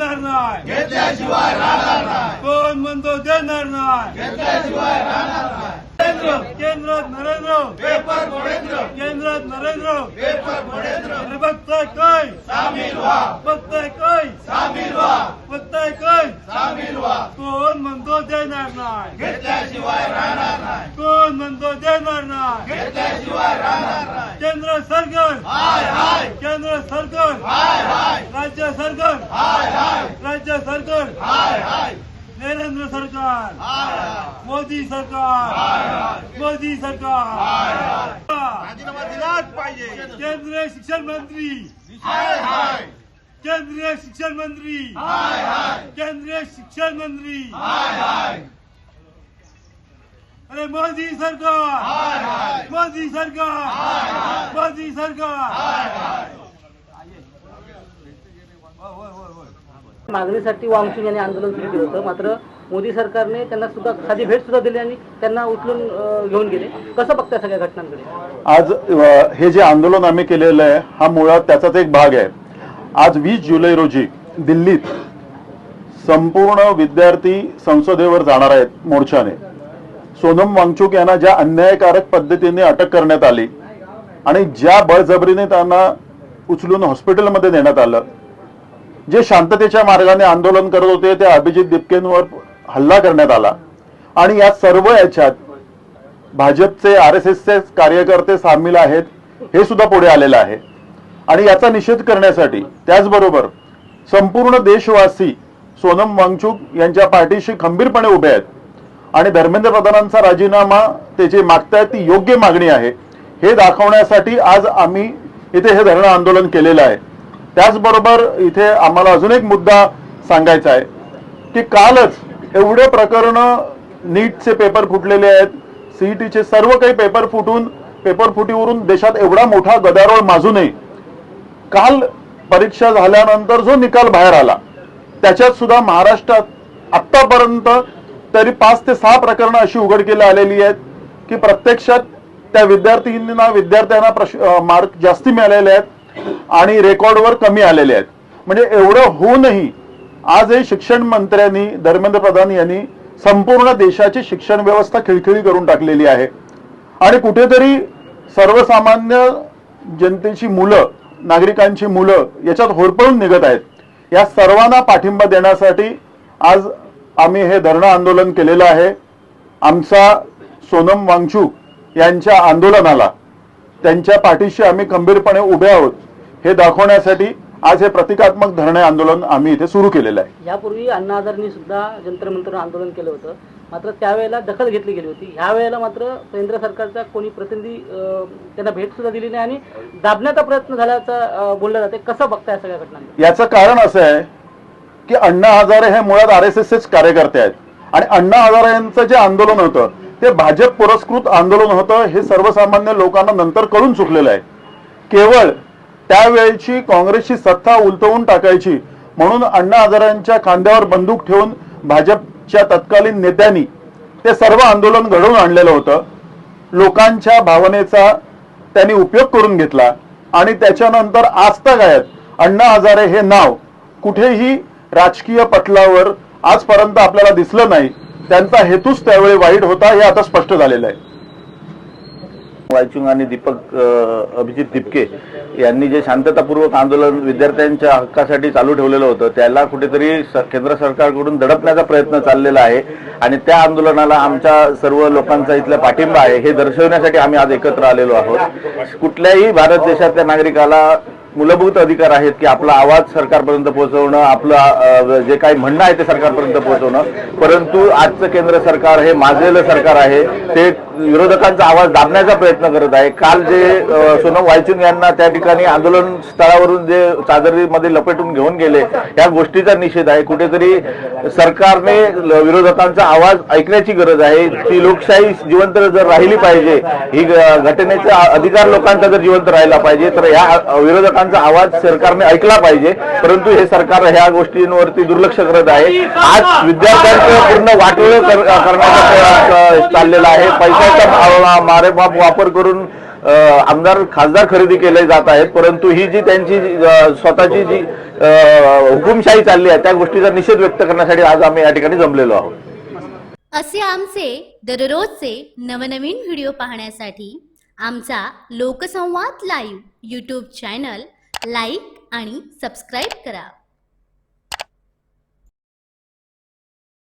देणार नाही, घेतल्याशिवाय राहणार नाही, कोण म्हणतो देणार नाही, घेतल्याशिवाय राहणार नाही। केंद्रात नरेंद्र, पेपर फोडेंद्र, केंद्रात नरेंद्र, पेपर फोडेंद्र, अरे बघताय काय, सामील व्हा, बघताय काय, सामील व्हा, बघताय काय, सामील व्हा, कोण म्हणतो देणार नाही, घेतल्याशिवाय राहणार नाही, कोण म्हणतो देणार नाही, घेतल्याशिवाय राहणार नाही। केंद्र सरकार, हाय हाय, केंद्र सरकार, हाय हाय, राज्य सरकार, हाय हाय, राज्य सरकार, हाय हाय, नरेंद्र सरकार, हाय हाय, मोदी सरकार, मोदी सरकार, राजीनामा दिलाच पाहिजे। केंद्रीय शिक्षण मंत्री, हाय हाय, केंद्रीय शिक्षण मंत्री, हाय हाय, केंद्रीय शिक्षण मंत्री, हाय हाय, अरे मोदी सरकार, हाय हाय, मोदी सरकार, मोदी सरकार, हाय हाय। मागणीसाठी वामसिंग यांनी आंदोलन सुरू केलं होतं, मात्र मोदी सरकारने त्यांना सुद्धा साधी भेट सुद्धा दिली आणि त्यांना उचलून घेऊन गेले। कसं बघताय सगळ्या घटनांकडे? आज हे जे आंदोलन आम्ही केलेलं आहे हा मुळात त्याचाच एक भाग आहे। आज 20 जुलै रोजी दिल्लीत संपूर्ण विद्यार्थी संसदेवर जाणार आहेत मोर्चाने। सोनम वांगचुक यांना ज्या अन्यायकारक पद्धतीने अटक करण्यात आली आणि ज्या बळजबरीने त्यांना उचलून हॉस्पिटलमध्ये नेण्यात आलं, जे शांततेच्या मार्गाने आंदोलन करत होते त्या अभिजित दिपकेंवर हल्ला करण्यात आला आणि या सर्व याच्यात भाजपचे RSSचे कार्यकर्ते सामील आहेत हे सुद्धा पुढे आलेलं आहे आणि याचा निषेध करण्यासाठी त्याचबरोबर संपूर्ण देशवासी सोनम वांगचुक यांच्या पाठीशी खंबीरपणे उभे आहेत आणि धर्मेंद्र प्रधानांचा राजीनामा ते जे मागतायत ती योग्य मागणी आहे हे दाखवण्यासाठी आज आम्ही इथे हे धरणं आंदोलन केलेलं आहे। त्याचबरोबर इथे आम्हाला अजून एक मुद्दा सांगायचा आहे की कालच एवढे प्रकरण नीटचे पेपर फुटलेले आहेत, CETचे सर्व काही पेपर फुटीवरून देशात एवढा मोठा गदारोळ माजू नये। काल परीक्षा झाल्यानंतर जो निकाल बाहेर आला त्याच्यात सुद्धा महाराष्ट्रात आतापर्यंत तरी 5 ते 6 प्रकरणं अशी उघडकीला आलेली आहेत की प्रत्यक्षात त्या विद्यार्थ्यांना मार्क जास्ती मिळालेले आहेत आणि रेकॉर्डवर कमी आलेले आहेत। म्हणजे एवढं होऊनही आजही शिक्षण मंत्र्यांनी धर्मेंद्र प्रधान यांनी संपूर्ण देशाची शिक्षण व्यवस्था खिळखिळी करून टाकलेली आहे आणि कुठेतरी सर्वसामान्य जनतेची मुलं, नागरिकांची मुलं याच्यात होरपळून निघत आहेत। या सर्वांना पाठिंबा देण्यासाठी आज आम्ही हे धरणं आंदोलन केलेलं आहे। आमचा सोनम वांगचुक यांच्या आंदोलनाला त्यांच्या पाठीशी आम्ही खंबीरपणे उभे आहोत हे दाखवण्यासाठी आज हे प्रतिकात्मक धरणे आंदोलन आम्ही इथे सुरू केलेलं आहे। यापूर्वी अण्णा हजारेंनी सुद्धा जंतर मंतर आंदोलन केलं होतं, मात्र त्यावेळेला दखल घेतली गेली होती। ह्या वेळेला मात्र केंद्र सरकारचा कोणी प्रतिनिधी त्यांना भेट सुद्धा दिली नाही आणि दाबण्याचा प्रयत्न झाल्याचं बोललं जाते। कसं बघताय सगळ्या घटनांना? याचं कारण असं आहे की अण्णा हजारे हे मुळात RSSचेच कार्यकर्ते आहेत आणि अण्णा हजारे यांचं जे आंदोलन होतं ते भाजप पुरस्कृत आंदोलन होतं हे सर्वसामान्य लोकांना नंतर कळून चुकलेलं आहे। केवळ त्यावेळची काँग्रेसची सत्ता उलटवून टाकायची म्हणून अण्णा हजारेंच्या खांद्यावर बंदूक ठेवून भाजपच्या तत्कालीन नेत्यांनी ते सर्व आंदोलन घडवून आणलेलं होतं। लोकांच्या भावनेचा त्यांनी उपयोग करून घेतला आणि त्याच्यानंतर आजतागायत अण्णा हजारे हे नाव कुठेही राजकीय पटलावर आजपर्यंत आपल्याला दिसलं नाही। त्यांचा हेतूच त्यावेळी वाईट होता हे आता स्पष्ट झालेलं आहे। वायचुंग आणि अभिजित दिपके यांनी जे शांततापूर्वक आंदोलन विद्यार्थ्यांच्या हक्कासाठी चालू ठेवलेलं होतं त्याला कुठेतरी केंद्र सरकारकडून दडपण्याचा प्रयत्न चाललेला आहे आणि त्या आंदोलनाला आमच्या सर्व लोकांचा इथला पाठिंबा आहे हे दर्शवण्यासाठी आम्ही आज एकत्र आलेलो आहोत। कुठल्याही भारत देशातल्या नागरिकाला मूलभूत अधिकार आहेत की आपला आवाज सरकारपर्यंत पोहोचवणं, आपलं जे काही म्हणणं आहे ते सरकारपर्यंत पोहोचवणं, परंतु आजचं केंद्र सरकार हे माजलेलं सरकार आहे, ते विरोधकांचा आवाज दाबण्याचा प्रयत्न करत आहे। काल जे सोनम वांगचुक यांना त्या ठिकाणी आंदोलन स्थळावरून जे चादरीमध्ये लपेटून घेऊन गेले या गोष्टीचा निषेध आहे। कुठेतरी सरकारने विरोधकांचा आवाज ऐकण्याची गरज आहे। ती लोकशाही जिवंत जर राहिली पाहिजे, ही घटनेचा अधिकार लोकांचा जर जिवंत राहिला पाहिजे तर या विरोधकांना लोकांचा आवाज सरकारने ऐकला पाहिजे, परंतु हे सरकार ह्या गोष्टींवरती दुर्लक्ष करत आहे. आज विद्यार्थ्यांचं पूर्ण वाटोळं करण्याचा प्रयास चाललेला आहे. पैशाचा मारेमाप वापर करून आमदार खासदार खरेदी केले जात आहेत, परंतु ही जी त्यांची स्वतःची जी हुकुमशाही चालली आहे त्या गोष्टीचा निषेध व्यक्त करण्यासाठी आज आम्ही या ठिकाणी जमलेलो आहोत. असे आमचे दररोजचे नवनवीन व्हिडिओ पाहण्यासाठी आमचा लोकसंवाद लाईव्ह यूट्यूब चॅनल लाईक आणि सबस्क्राईब करा.